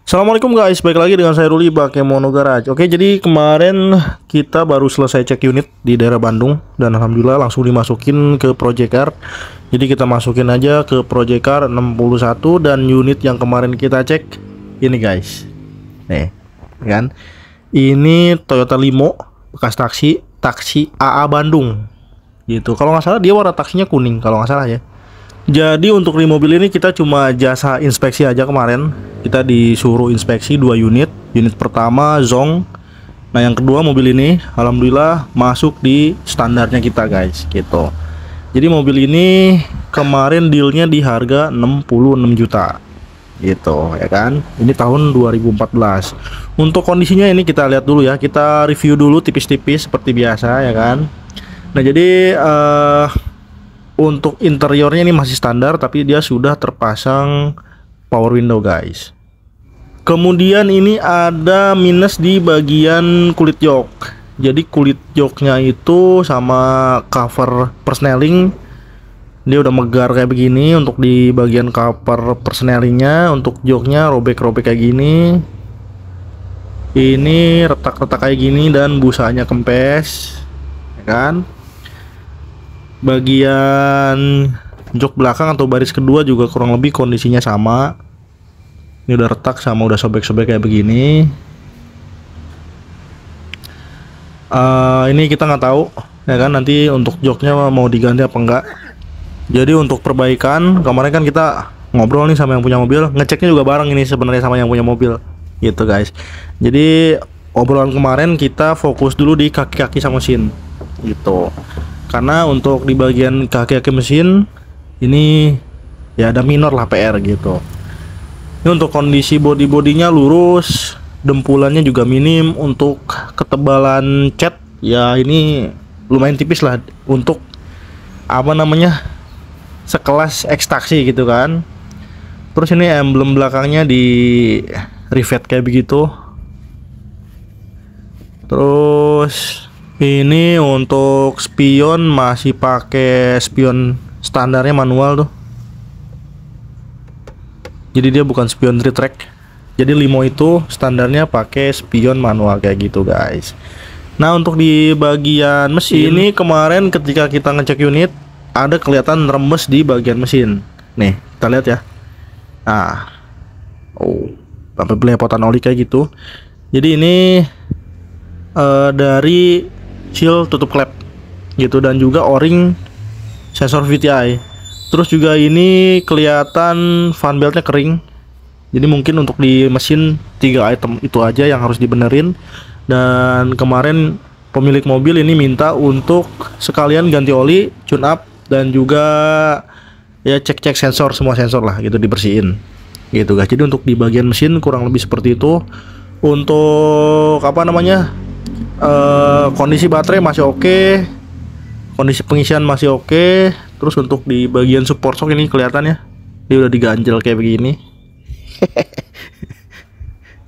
Assalamualaikum guys, balik lagi dengan saya Ruli Bakemono Garage. Oke, jadi kemarin kita baru selesai cek unit di daerah Bandung dan alhamdulillah langsung dimasukin ke Project Car. Jadi kita masukin aja ke Project Car 61 dan unit yang kemarin kita cek ini guys. Nih, kan? Ini Toyota Limo bekas taksi AA Bandung. Gitu. Kalau nggak salah dia warna taksinya kuning kalau nggak salah ya. Jadi untuk di mobil ini kita cuma jasa inspeksi aja kemarin. Kita disuruh inspeksi 2 unit. Unit pertama Zong. Nah yang kedua mobil ini alhamdulillah masuk di standarnya kita guys gitu. Jadi mobil ini kemarin dealnya di harga 66 juta gitu ya kan. Ini tahun 2014. Untuk kondisinya ini kita lihat dulu ya. Kita review dulu tipis-tipis seperti biasa ya kan. Nah jadi untuk interiornya ini masih standar, tapi dia sudah terpasang power window guys. Kemudian ini ada minus di bagian kulit jok. Jadi kulit joknya itu sama cover persneling dia udah megar kayak begini. Untuk di bagian cover persnelingnya, untuk joknya robek-robek kayak gini. Ini retak-retak kayak gini dan busanya kempes, ya kan? Bagian jok belakang atau baris kedua juga kurang lebih kondisinya sama. Ini udah retak sama udah sobek-sobek kayak begini. Ini kita nggak tahu ya kan nanti untuk joknya mau diganti apa enggak. Jadi untuk perbaikan kemarin kan kita ngobrol nih sama yang punya mobil, ngeceknya juga bareng ini sebenarnya sama yang punya mobil gitu guys. Jadi obrolan kemarin kita fokus dulu di kaki-kaki sama mesin gitu. Karena untuk di bagian kaki-kaki mesin ini ya ada minor lah PR gitu. Ini untuk kondisi bodi-bodinya lurus, dempulannya juga minim. Untuk ketebalan cat ya ini lumayan tipis lah untuk apa namanya sekelas ekstaksi gitu kan. Terus ini emblem belakangnya di rivet kayak begitu. Terus ini untuk spion masih pakai spion standarnya manual tuh. Jadi dia bukan spion 3 track. Jadi Limo itu standarnya pakai spion manual kayak gitu guys. Nah untuk di bagian mesin ini kemarin ketika kita ngecek unit ada kelihatan rembes di bagian mesin. Nih kita lihat ya. Nah, sampai belepotan oli kayak gitu. Jadi ini dari seal tutup klep gitu dan juga o-ring sensor VTI. Terus juga ini kelihatan fan beltnya kering. Jadi mungkin untuk di mesin 3 item itu aja yang harus dibenerin. Dan kemarin pemilik mobil ini minta untuk sekalian ganti oli, tune up dan juga ya cek-cek sensor, semua sensor lah gitu dibersihin. Gitu guys. Jadi untuk di bagian mesin kurang lebih seperti itu. Untuk apa namanya? Kondisi baterai masih oke, kondisi pengisian masih oke. Terus untuk di bagian support shock ini kelihatan ya, dia udah diganjel kayak begini.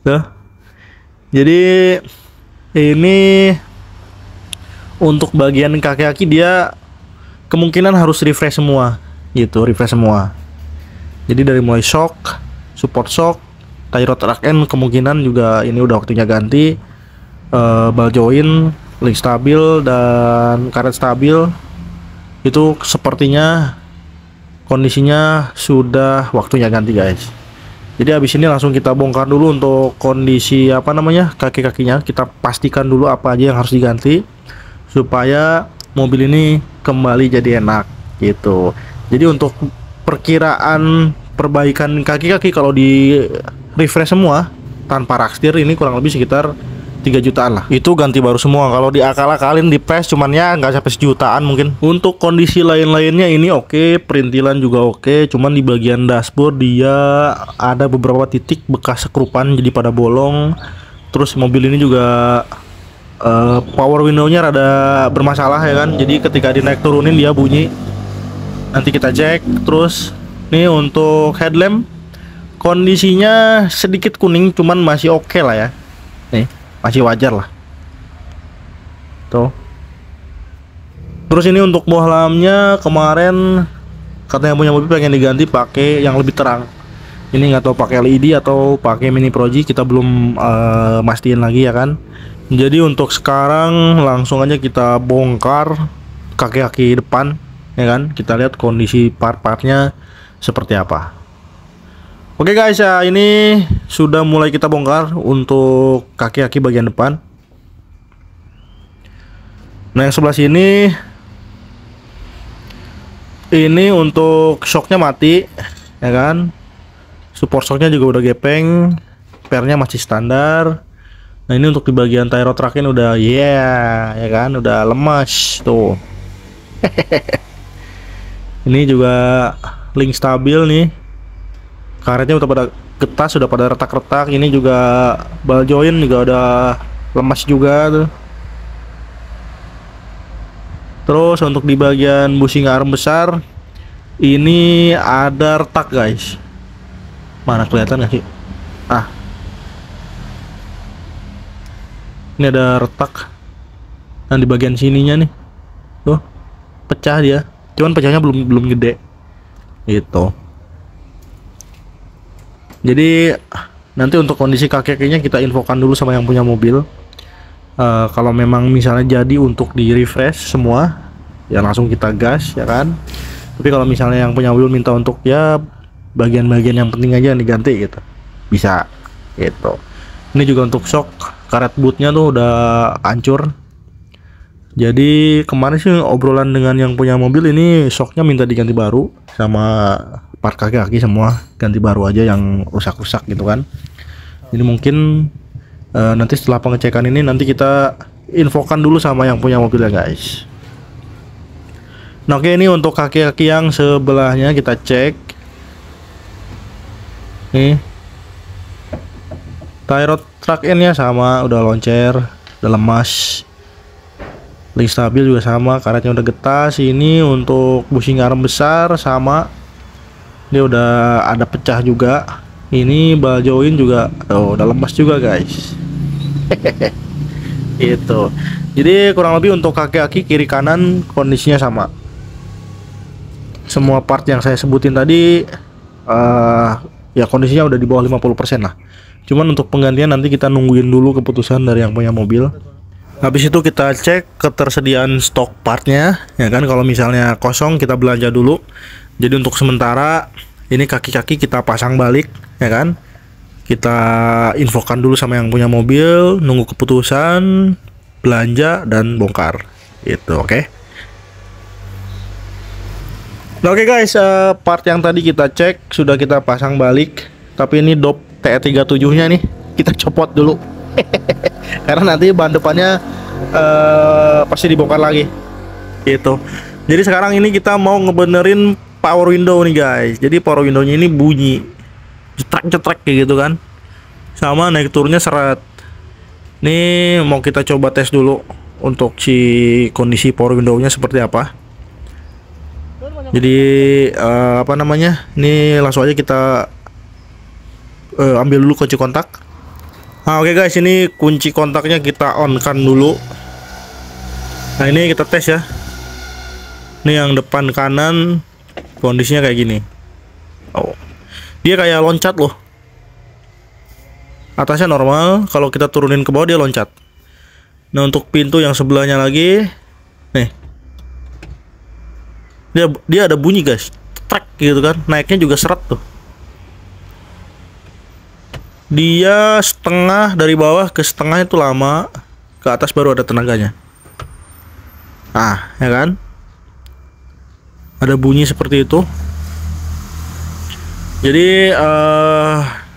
Tuh. Jadi ini untuk bagian kaki-kaki dia kemungkinan harus refresh semua gitu, refresh semua. Jadi dari mulai shock, support shock, tie rod rack end kemungkinan juga ini udah waktunya ganti. Ball joint, link stabil dan karet stabil itu sepertinya kondisinya sudah waktunya ganti guys. Jadi habis ini langsung kita bongkar dulu untuk kondisi apa namanya kaki-kakinya, kita pastikan dulu apa aja yang harus diganti supaya mobil ini kembali jadi enak gitu. Jadi untuk perkiraan perbaikan kaki-kaki kalau di refresh semua tanpa rakstir ini kurang lebih sekitar 3 jutaan lah. Itu ganti baru semua. Kalau diakal-akalin di press cuman ya nggak sampai sejutaan mungkin. Untuk kondisi lain-lainnya ini oke, perintilan juga oke. Cuman di bagian dashboard dia ada beberapa titik bekas sekrupan jadi pada bolong. Terus mobil ini juga power window-nya rada bermasalah ya kan. Jadi ketika dinaik turunin dia bunyi. Nanti kita cek. Terus nih untuk headlamp kondisinya sedikit kuning cuman masih oke lah ya. Nih masih wajar lah tuh. Terus ini untuk bohlamnya kemarin katanya punya mobil pengen diganti pakai yang lebih terang. Ini nggak tahu pakai LED atau pakai mini proji, kita belum mastiin lagi ya kan. Jadi untuk sekarang langsung aja kita bongkar kaki-kaki depan ya kan. Kita lihat kondisi part-partnya seperti apa. Oke guys, ya ini sudah mulai kita bongkar untuk kaki-kaki bagian depan. Nah yang sebelah sini ini untuk shocknya mati ya kan. Support shocknya juga udah gepeng, pernya masih standar. Nah ini untuk di bagian tie rod rack ini udah ya kan, udah lemas tuh. Ini juga link stabil nih, karetnya udah pada getas, udah pada retak-retak. Ini juga ball joint juga udah lemas juga tuh. Terus untuk di bagian bushing arm besar ini ada retak guys. Mana kelihatan nggak sih? Ini ada retak. Nah di bagian sininya nih, tuh pecah dia. Cuman pecahnya belum gede, gitu. Jadi nanti untuk kondisi kaki-kakinya kita infokan dulu sama yang punya mobil. Kalau memang misalnya jadi untuk di refresh semua, ya langsung kita gas ya kan. Tapi kalau misalnya yang punya mobil minta untuk ya bagian-bagian yang penting aja yang diganti gitu, bisa gitu. Ini juga untuk shock, karet bootnya tuh udah hancur. Jadi kemarin sih obrolan dengan yang punya mobil ini, shocknya minta diganti baru, sama part kaki-kaki semua ganti baru aja yang rusak-rusak gitu kan. Jadi mungkin nanti setelah pengecekan ini nanti kita infokan dulu sama yang punya mobil ya guys. Nah oke, ini untuk kaki-kaki yang sebelahnya kita cek. Nih tie rod track nya sama, udah loncer, udah lemas. Link stabil juga sama, karetnya udah getas. Ini untuk bushing arm besar sama, dia udah ada pecah juga. Ini ball joint juga udah lemas juga guys. Itu. Jadi kurang lebih untuk kaki-kaki kiri kanan kondisinya sama. Semua part yang saya sebutin tadi ya kondisinya udah di bawah 50% lah. Cuman untuk penggantian nanti kita nungguin dulu keputusan dari yang punya mobil. Habis itu kita cek ketersediaan stok partnya ya kan. Kalau misalnya kosong kita belanja dulu. Jadi untuk sementara ini kaki-kaki kita pasang balik ya kan. Kita infokan dulu sama yang punya mobil, nunggu keputusan, belanja dan bongkar. Itu oke. Nah oke guys, part yang tadi kita cek sudah kita pasang balik. Tapi ini dop TE37 nya nih kita copot dulu. Karena nanti ban depannya pasti dibongkar lagi gitu. Jadi sekarang ini kita mau ngebenerin power window nih guys. Jadi power window-nya ini bunyi cetrek-cetrek kayak gitu kan, sama naik turunnya seret. Nih mau kita coba tes dulu untuk si kondisi power window-nya seperti apa. Jadi apa namanya, ini langsung aja kita ambil dulu kunci kontak. Nah oke guys, ini kunci kontaknya kita on kan dulu. Nah ini kita tes ya. Ini yang depan kanan kondisinya kayak gini. Oh, dia kayak loncat loh. Atasnya normal, kalau kita turunin ke bawah dia loncat. Nah untuk pintu yang sebelahnya lagi, nih dia ada bunyi guys, trek gitu kan, naiknya juga seret tuh. Dia setengah dari bawah ke setengah itu lama, ke atas baru ada tenaganya. Ah ya kan, ada bunyi seperti itu. Jadi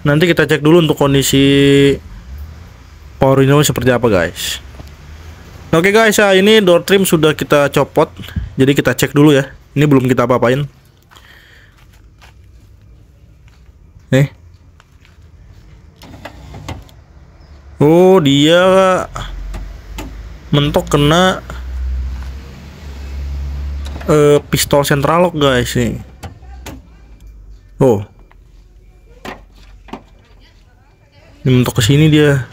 nanti kita cek dulu untuk kondisi power window seperti apa guys. Oke guys, ya ini door trim sudah kita copot. Jadi kita cek dulu ya. Ini belum kita apa-apain. Nih. Oh, dia mentok kena pistol central lock guys nih. Oh. Ini mentok ke sini dia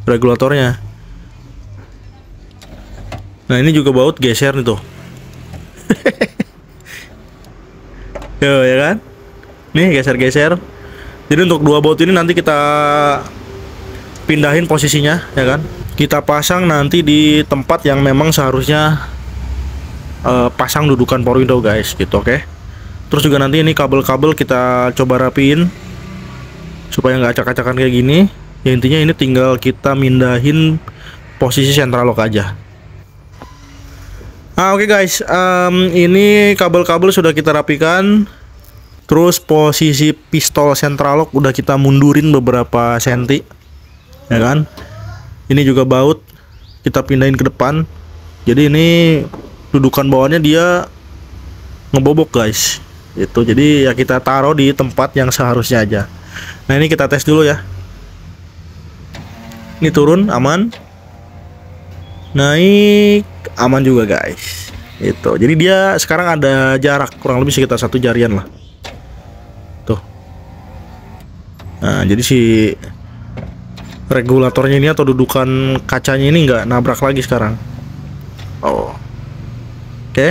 regulatornya. Nah, ini juga baut geser nih tuh. Yo, ya kan? Nih geser-geser. Jadi untuk dua baut ini nanti kita pindahin posisinya, ya kan? Kita pasang nanti di tempat yang memang seharusnya pasang dudukan power window guys, gitu, oke? Terus juga nanti ini kabel-kabel kita coba rapiin supaya nggak acak-acakan kayak gini. Ya intinya ini tinggal kita mindahin posisi central lock aja. Oke guys, ini kabel-kabel sudah kita rapikan. Terus posisi pistol central lock udah kita mundurin beberapa senti, ya kan? Ini juga baut kita pindahin ke depan. Jadi ini dudukan bawahnya dia ngebobok guys. Itu jadi ya kita taruh di tempat yang seharusnya aja. Nah ini kita tes dulu ya. Ini turun aman, naik aman juga guys. Itu jadi dia sekarang ada jarak kurang lebih sekitar 1 jarian lah. Tuh. Nah jadi si regulatornya ini atau dudukan kacanya ini nggak nabrak lagi sekarang. Oh, oke.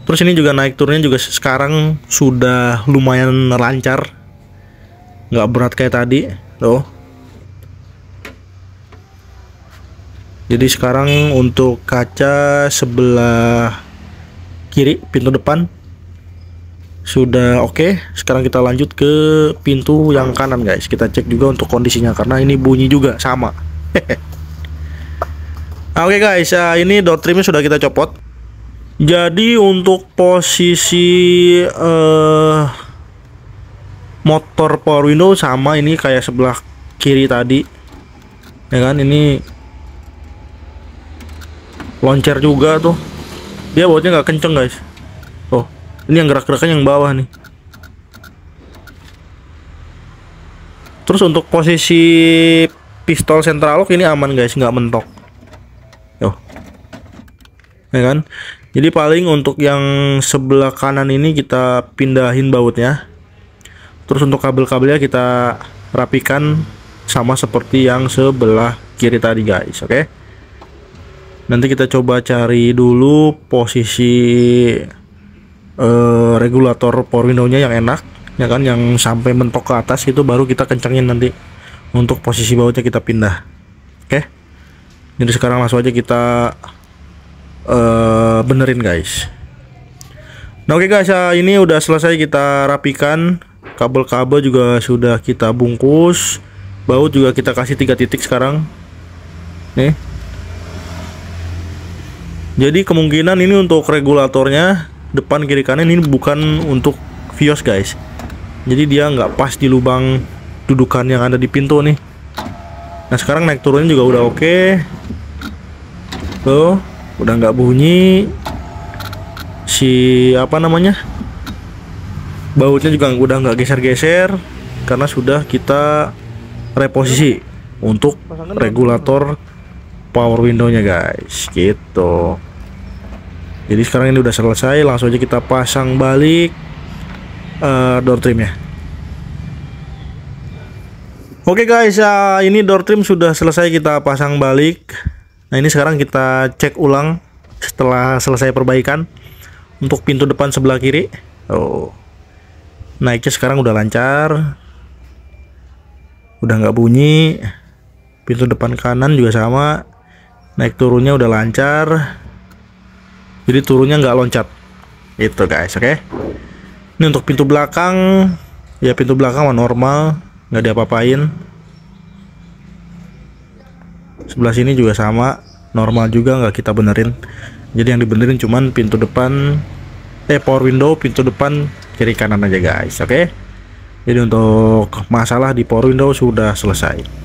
Terus ini juga naik turunnya juga sekarang sudah lumayan lancar, nggak berat kayak tadi. Tuh. Jadi sekarang untuk kaca sebelah kiri pintu depan sudah oke. Sekarang kita lanjut ke pintu yang kanan guys. Kita cek juga untuk kondisinya karena ini bunyi juga sama. Oke guys, ini door trimnya sudah kita copot. Jadi untuk posisi motor power window sama ini kayak sebelah kiri tadi, ya kan? Ini loncer juga tuh, dia bautnya nggak kenceng guys. Oh ini yang gerak-gerakan yang bawah nih. Terus untuk posisi pistol central lock ini aman guys, nggak mentok. Yo, ya kan? Jadi paling untuk yang sebelah kanan ini kita pindahin bautnya. Terus untuk kabel-kabelnya kita rapikan sama seperti yang sebelah kiri tadi guys, oke? Nanti kita coba cari dulu posisi regulator power window-nya yang enak, ya kan, yang sampai mentok ke atas itu baru kita kencangin nanti. Untuk posisi bautnya kita pindah. Oke. Jadi sekarang langsung aja kita benerin guys. Nah oke guys, ini udah selesai kita rapikan. Kabel-kabel juga sudah kita bungkus. Baut juga kita kasih 3 titik sekarang. Nih. Jadi kemungkinan ini untuk regulatornya depan kiri kanan ini bukan untuk Vios guys. Jadi dia nggak pas di lubang dudukan yang ada di pintu nih. Nah sekarang naik turunnya juga udah oke. Tuh udah nggak bunyi. Si apa namanya, bautnya juga udah nggak geser-geser karena sudah kita reposisi untuk regulator power window-nya guys, gitu. Jadi sekarang ini udah selesai, langsung aja kita pasang balik door trimnya. Oke guys, ini door trim sudah selesai kita pasang balik. Nah ini sekarang kita cek ulang setelah selesai perbaikan untuk pintu depan sebelah kiri. Oh, naiknya sekarang udah lancar, udah nggak bunyi. Pintu depan kanan juga sama, naik turunnya udah lancar, jadi turunnya nggak loncat itu guys. Oke. Ini untuk pintu belakang, ya pintu belakang normal, nggak diapa-apain. Sebelah sini juga sama, normal juga, nggak kita benerin. Jadi yang dibenerin cuman pintu depan power window pintu depan kiri kanan aja guys. Oke. Jadi untuk masalah di power window sudah selesai.